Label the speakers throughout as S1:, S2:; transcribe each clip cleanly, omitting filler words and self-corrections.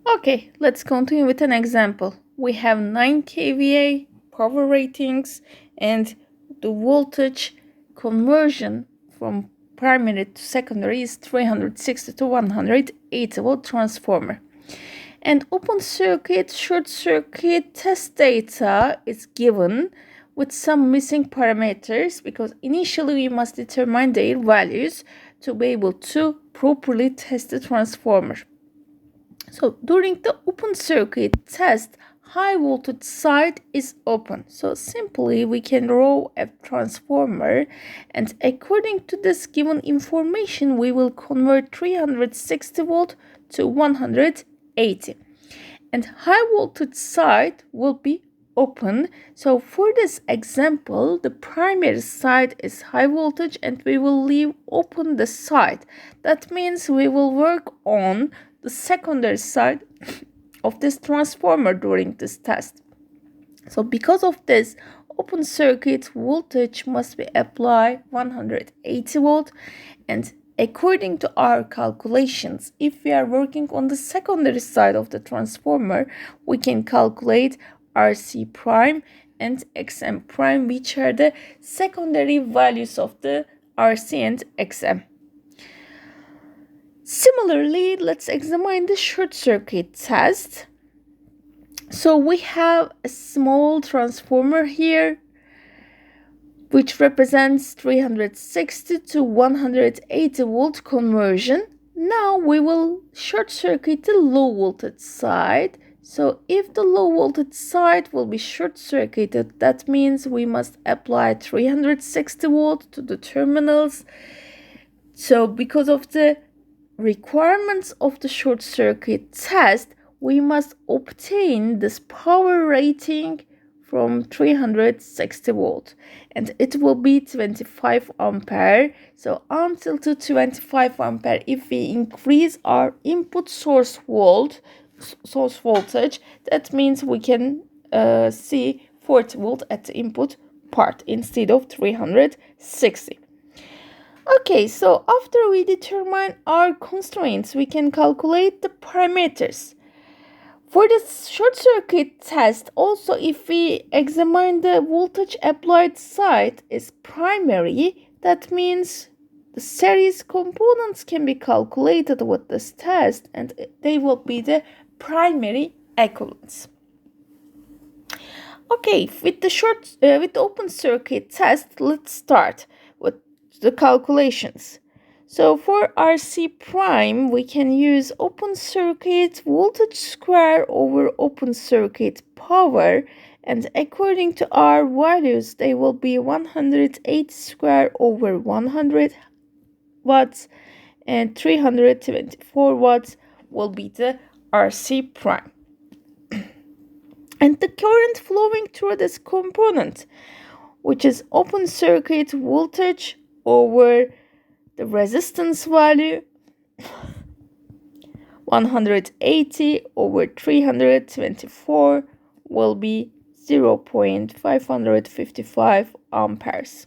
S1: Okay, let's continue with an example. We have 9 kVA power ratings and the voltage conversion from primary to secondary is 360 to 180 volt transformer. And open circuit, short circuit test data is given with some missing parameters because initially we must determine their values to be able to properly test the transformer. So during the open circuit test, high voltage side is open. So simply we can draw a transformer, and according to this given information, we will convert 360 volt to 180. And high voltage side will be open. So for this example, the primary side is high voltage and we will leave open the side. That means we will work on the secondary side of this transformer during this test. So because of this, open circuit voltage must be applied 180 volt, and according to our calculations, if we are working on the secondary side of the transformer, we can calculate RC prime and XM prime, which are the secondary values of the RC and XM. Similarly, let's examine the short circuit test. So we have a small transformer here, which represents 360 to 180 volt conversion. Now we will short circuit the low voltage side. So if the low voltage side will be short circuited, that means we must apply 360 volt to the terminals. So because of the requirements of the short circuit test, we must obtain this power rating from 360 volt, and it will be 25 ampere. So until to 25 ampere, if we increase our input source voltage, that means we can see 40 volt at the input part instead of 360. Okay, so after we determine our constraints, we can calculate the parameters. For the short circuit test, also if we examine the voltage applied side is primary, that means the series components can be calculated with this test and they will be the primary equivalents. Okay, with the open circuit test, let's start with the calculations. So for RC prime, we can use open circuit voltage square over open circuit power, and according to our values, they will be 108 square over 100 watts, and 324 watts will be the RC prime. And the current flowing through this component, which is open circuit voltage over the resistance value, 180 over 324 will be 0.555 amperes.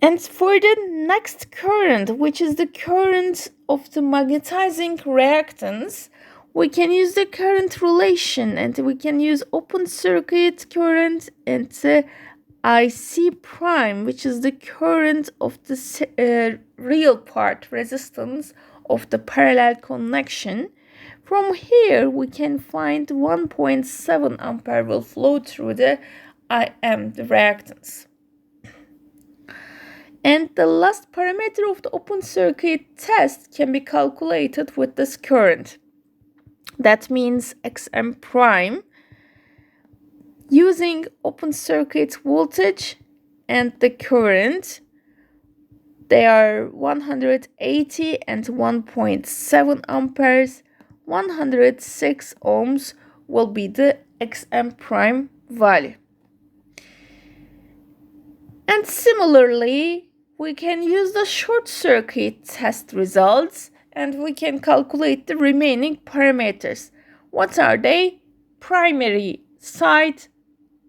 S1: And for the next current, which is the current of the magnetizing reactance, we can use the current relation, and we can use open circuit current and the IC prime, which is the current of the real part resistance of the parallel connection. From here, we can find 1.7 ampere will flow through the IM, the reactance. And the last parameter of the open circuit test can be calculated with this current. That means XM prime using open circuit voltage and the current. They are 180 and 1.7 amperes. 106 ohms will be the XM prime value. And similarly, we can use the short circuit test results and we can calculate the remaining parameters. What are they? Primary side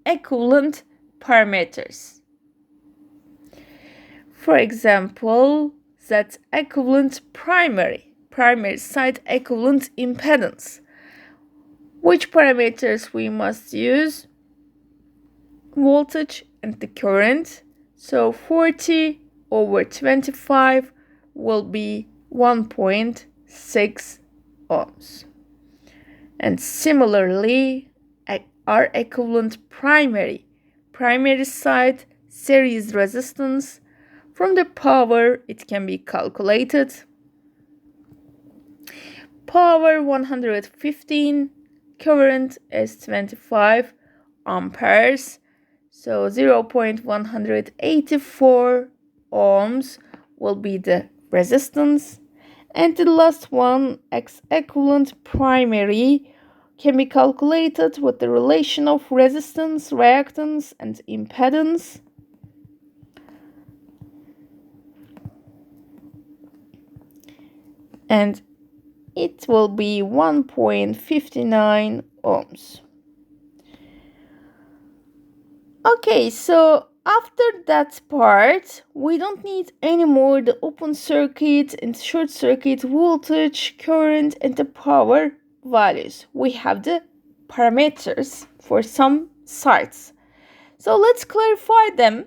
S1: equivalent parameters. For example, that equivalent primary, primary side equivalent impedance. Which parameters we must use? Voltage and the current. So 40 over 25 will be 1.6 ohms. And similarly, our equivalent primary side series resistance, from the power it can be calculated. Power 115, current is 25 amperes, so 0.184 ohms will be the resistance. And the last one, X equivalent primary, can be calculated with the relation of resistance, reactance, and impedance. And it will be 1.59 ohms. Okay, so after that part, we don't need anymore the open circuit and short circuit voltage, current, and the power values. We have the parameters for some sites. So let's clarify them.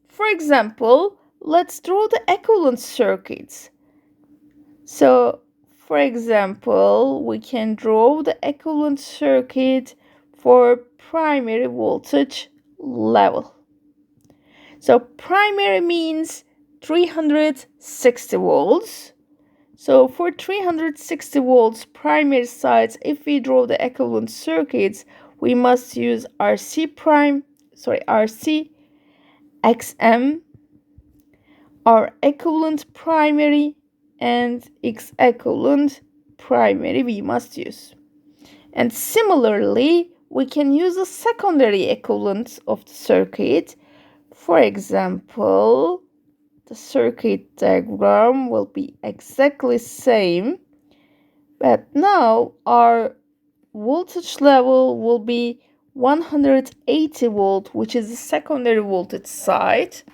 S1: For example, let's draw the equivalent circuits. So, for example, we can draw the equivalent circuit for primary voltage level. So primary means 360 volts. So for 360 volts primary sides, if we draw the equivalent circuits, we must use RC, XM, our equivalent primary, and X equivalent primary we must use. And similarly, we can use a secondary equivalent of the circuit. For example, the circuit diagram will be exactly same, but now our voltage level will be 180 volt, which is the secondary voltage side.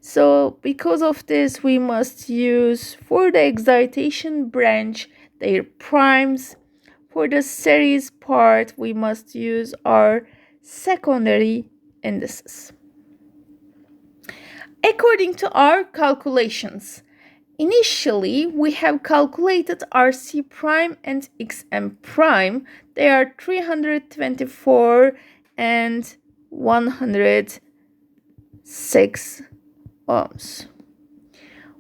S1: So because of this, we must use for the excitation branch their primes. For the series part, we must use our secondary indices. According to our calculations, initially we have calculated RC prime and XM prime. They are 324 and 106 ohms.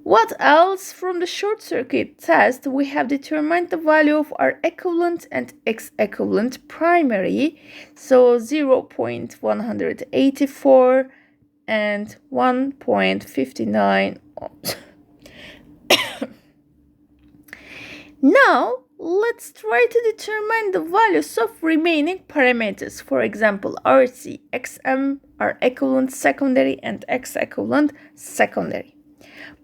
S1: What else? From the short circuit test, we have determined the value of our equivalent and X equivalent primary, so 0.184 and 1.59 ohms. Now, let's try to determine the values of remaining parameters. For example, RC, XM are equivalent secondary and X equivalent secondary.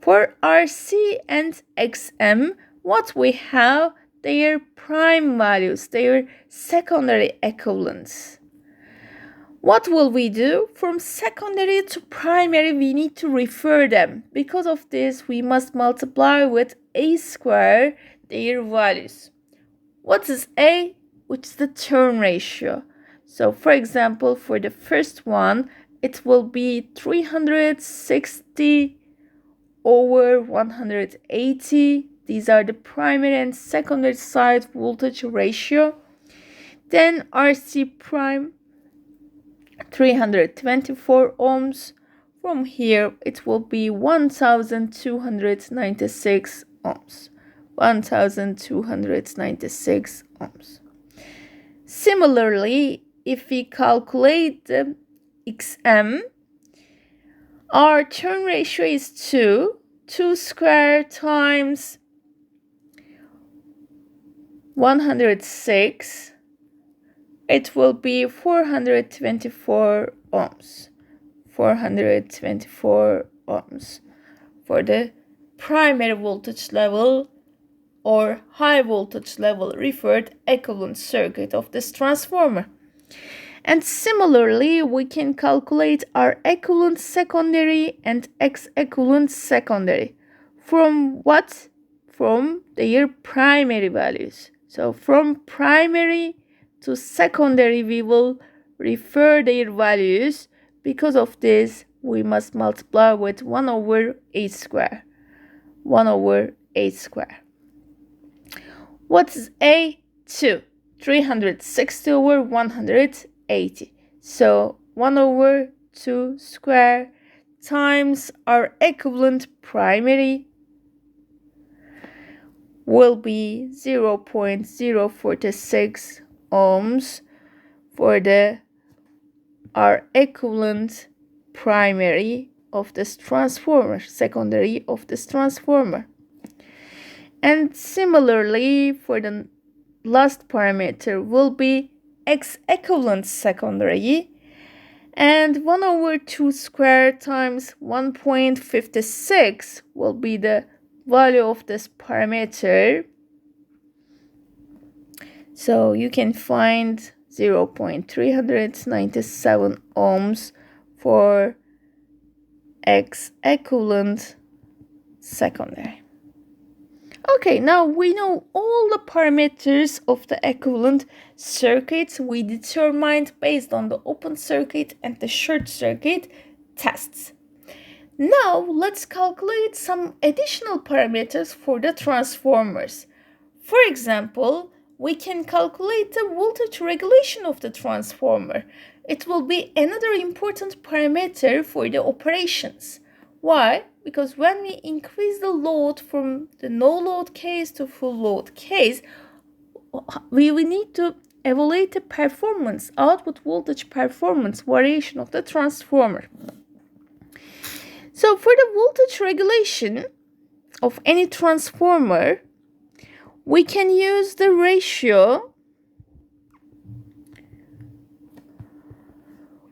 S1: For RC and XM, what we have, their prime values, their secondary equivalents. What will we do? From secondary to primary, we need to refer them. Because of this, we must multiply with A square their values. What is A? Which is the turn ratio. So, for example, for the first one, it will be 360 over 180. These are the primary and secondary side voltage ratio. Then RC prime 324 ohms. From here it will be 1296 ohms. 1296 ohms. Similarly, if we calculate the XM, our turn ratio is 2 square times 106. It will be 424 ohms. 424 ohms for the primary voltage level or high voltage level referred equivalent circuit of this transformer. And similarly, we can calculate our equivalent secondary and X equivalent secondary. From what? from their primary values. So from primary to secondary, we will refer their values. Because of this, we must multiply with 1 over 8 square. 1 over 8 square. What is A? 2. 360 over 180. So 1 over 2 square times our equivalent primary will be 0.046 ohms for our equivalent primary of this transformer, secondary of this transformer. And similarly, for the last parameter will be X equivalent secondary, and 1 over 2 square times 1.56 will be the value of this parameter. So you can find 0.397 ohms for X equivalent secondary. Okay, now we know all the parameters of the equivalent circuits we determined based on the open circuit and the short circuit tests. Now let's calculate some additional parameters for the transformers. For example, we can calculate the voltage regulation of the transformer. It will be another important parameter for the operations. Why? Because when we increase the load from the no load case to full load case, we need to evaluate the performance, output voltage performance variation of the transformer. So for the voltage regulation of any transformer, we can use the ratio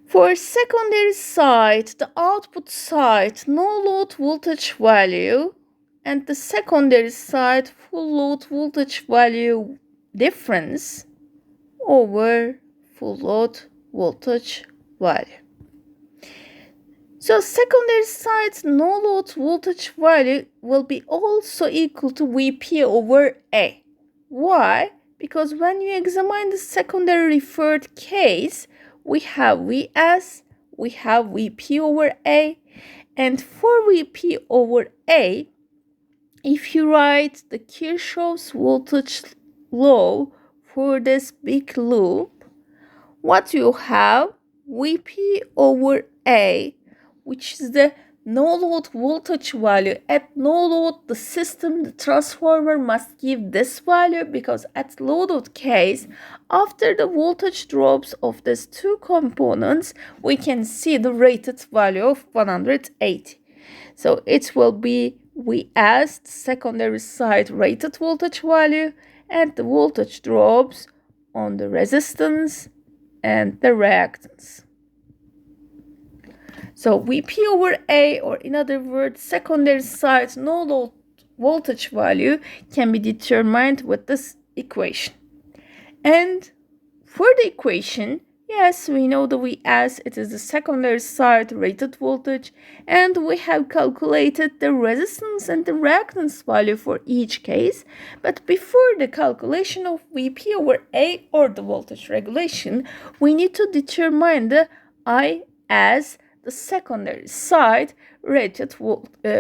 S1: for secondary side, the output side no load voltage value, and the secondary side full load voltage value difference over full load voltage value. So secondary side no load voltage value will be also equal to Vp over A. Why? Because when you examine the secondary referred case, we have Vs, we have Vp over A, and for Vp over A, if you write the Kirchhoff's voltage law for this big loop, what you have? Vp over A, which is the no load voltage value. At no load, the system, the transformer must give this value, because at loaded case, after the voltage drops of these two components, we can see the rated value of 180. So it will be Vs, secondary side rated voltage value, and the voltage drops on the resistance and the reactance. So Vp over A, or in other words, secondary side no load voltage value, can be determined with this equation. And for the equation, yes, we know the Vs, it is the secondary side rated voltage, and we have calculated the resistance and the reactance value for each case. But before the calculation of Vp over A, or the voltage regulation, we need to determine the I as the secondary side rated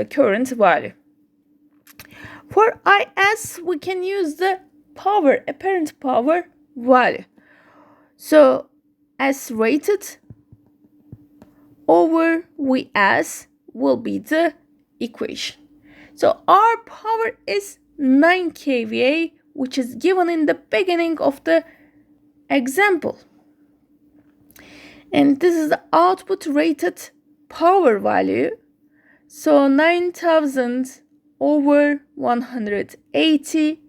S1: current value. For Is, we can use the power, apparent power value. So S rated over Vs will be the equation. So our power is 9 kVA, which is given in the beginning of the example. And this is the output rated power value. So 9000 over 180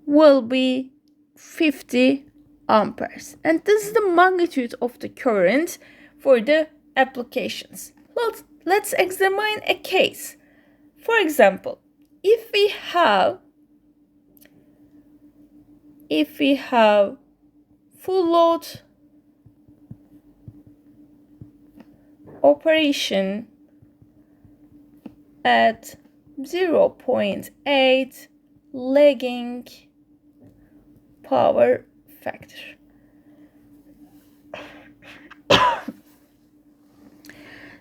S1: will be 50 amperes. And this is the magnitude of the current for the applications. Let's examine a case. For example, if we have full load operation at 0.8 lagging power factor.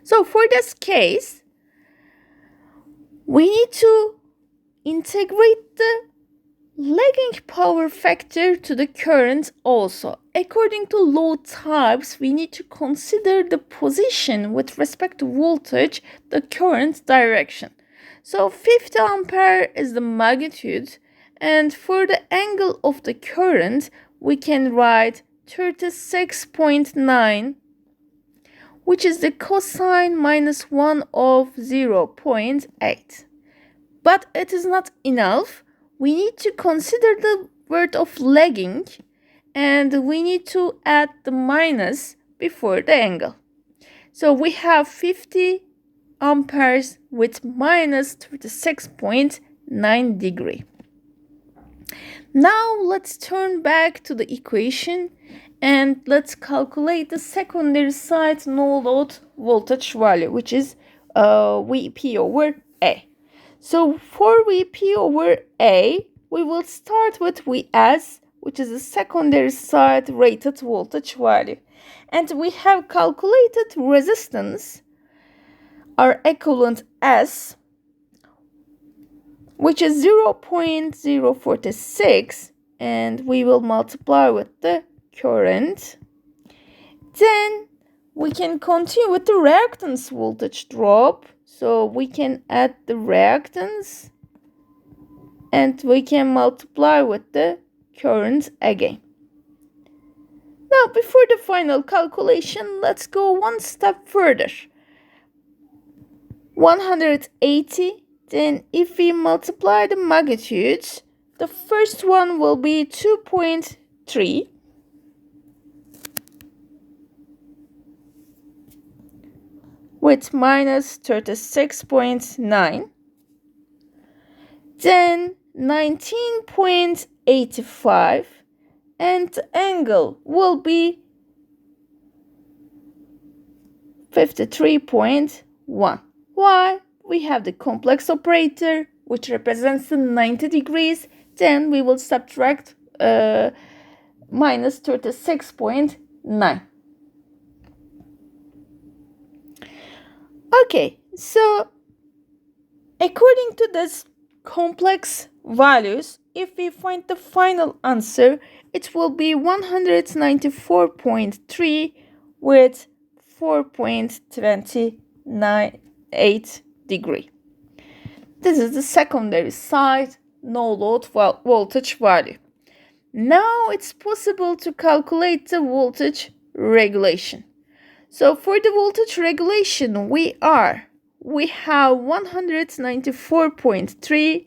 S1: So for this case, we need to integrate the lagging power factor to the current also. According to load types, we need to consider the position with respect to voltage, the current direction. So 50 ampere is the magnitude, and for the angle of the current, we can write 36.9, which is the cosine minus 1 of 0.8. But it is not enough. We need to consider the word of lagging, and we need to add the minus before the angle. So we have 50 amperes with minus 36.9 degree. Now let's turn back to the equation and let's calculate the secondary side no load voltage value, which is Vp over A. So for Vp over A, we will start with Vs, which is the secondary side rated voltage value. And we have calculated resistance, our equivalent S, which is 0.046, and we will multiply with the current. Then we can continue with the reactance voltage drop. So we can add the reactance and we can multiply with the current again. Now, before the final calculation, let's go one step further. 180, then if we multiply the magnitudes, the first one will be 2.3. With minus 36.9. Then 19.85, and the angle will be 53.1. Why? We have the complex operator, which represents the 90 degrees. Then we will subtract minus 36.9. Okay, so according to this complex values, if we find the final answer, it will be 194.3 with 4.298 degree. This is the secondary side no load voltage value. Now it's possible to calculate the voltage regulation. So for the voltage regulation, we have 194.3.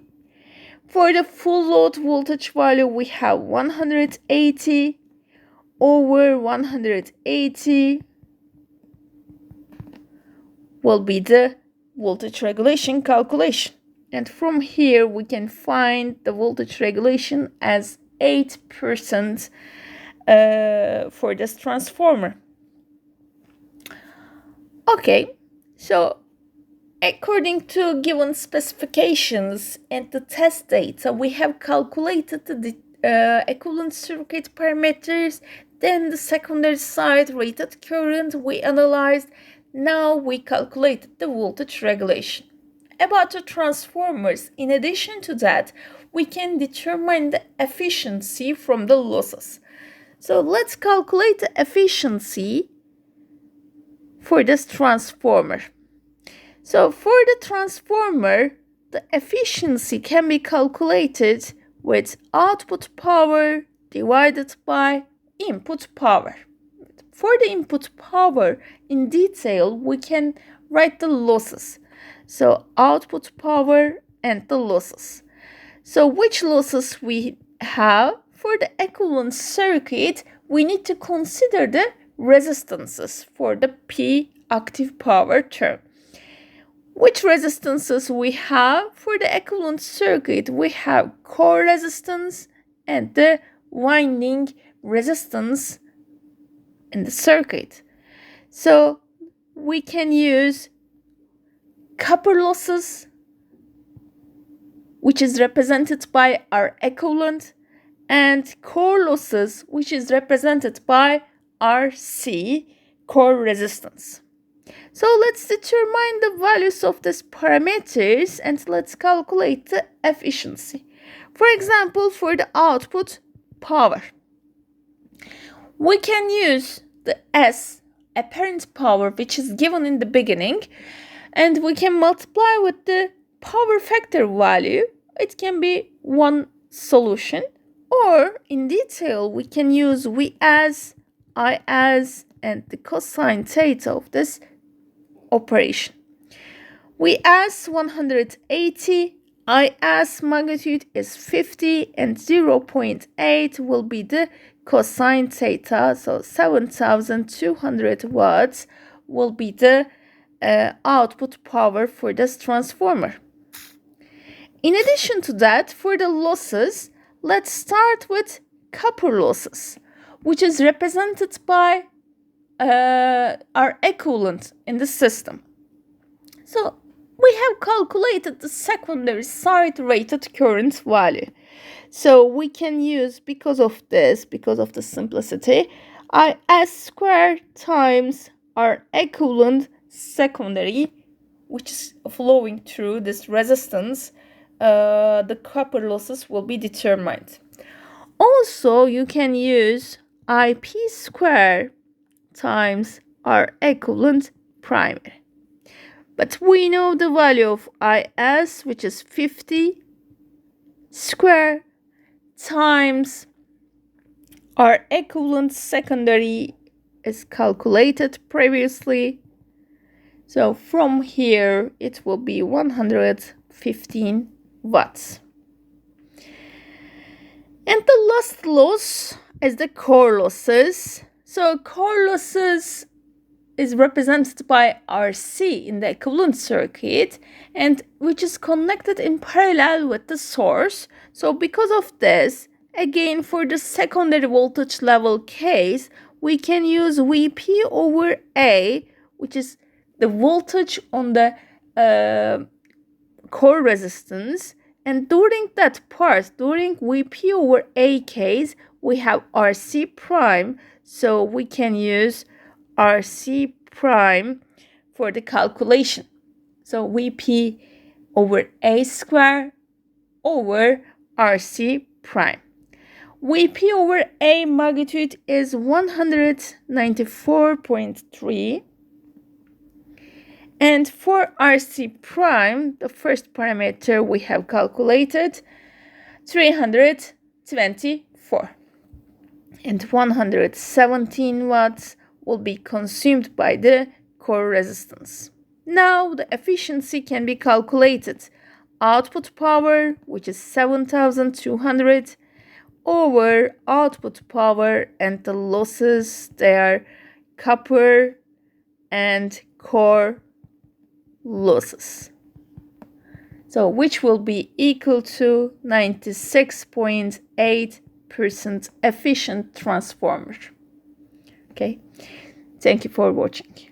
S1: For the full load voltage value, we have 180 over 180 will be the voltage regulation calculation. And from here, we can find the voltage regulation as 8% for this transformer. Okay, so according to given specifications and the test data, we have calculated the equivalent circuit parameters, then the secondary side rated current we analyzed. Now we calculated the voltage regulation. About the transformers, in addition to that, we can determine the efficiency from the losses. So let's calculate the efficiency for this transformer. So for the transformer, the efficiency can be calculated with output power divided by input power. For the input power in detail, we can write the losses. So output power and the losses. So which losses we have? For the equivalent circuit, we need to consider the resistances for the P active power term. Which resistances we have? For the equivalent circuit, we have core resistance and the winding resistance in the circuit. So we can use copper losses which is represented by R equivalent, and core losses, which is represented by RC, core resistance. So let's determine the values of these parameters and let's calculate the efficiency. For example, for the output power, we can use the S, apparent power, which is given in the beginning, and we can multiply with the power factor value. It can be one solution, or in detail, we can use V as, I as, and the cosine theta of this operation. V as 180, I as magnitude is 50, and 0.8 will be the cosine theta, so 7,200 watts will be the output power for this transformer. In addition to that, for the losses, let's start with copper losses, which is represented by our equivalent in the system. So we have calculated the secondary side rated current value. So we can use, because of the simplicity, IS squared times our equivalent secondary, which is flowing through this resistance. The copper losses will be determined. Also, you can use IP squared times our equivalent primary. But we know the value of IS, which is 50 square times our equivalent secondary is calculated previously. So from here, it will be 115 watts. And the last loss is the core losses. So core losses is represented by RC in the equivalent circuit, and which is connected in parallel with the source. So because of this, again for the secondary voltage level case, we can use VP over A, which is the voltage on the core resistance. And during that part, during VP over A case, we have RC prime, so we can use RC prime for the calculation. So VP over A square over RC prime. VP over A magnitude is 194.3. And for RC prime, the first parameter we have calculated, 324. And 117 watts will be consumed by the core resistance. Now the efficiency can be calculated. Output power, which is 7,200, over output power, and the losses, they are copper and core losses. So which will be equal to 96.8% efficient transformer. Okay, thank you for watching.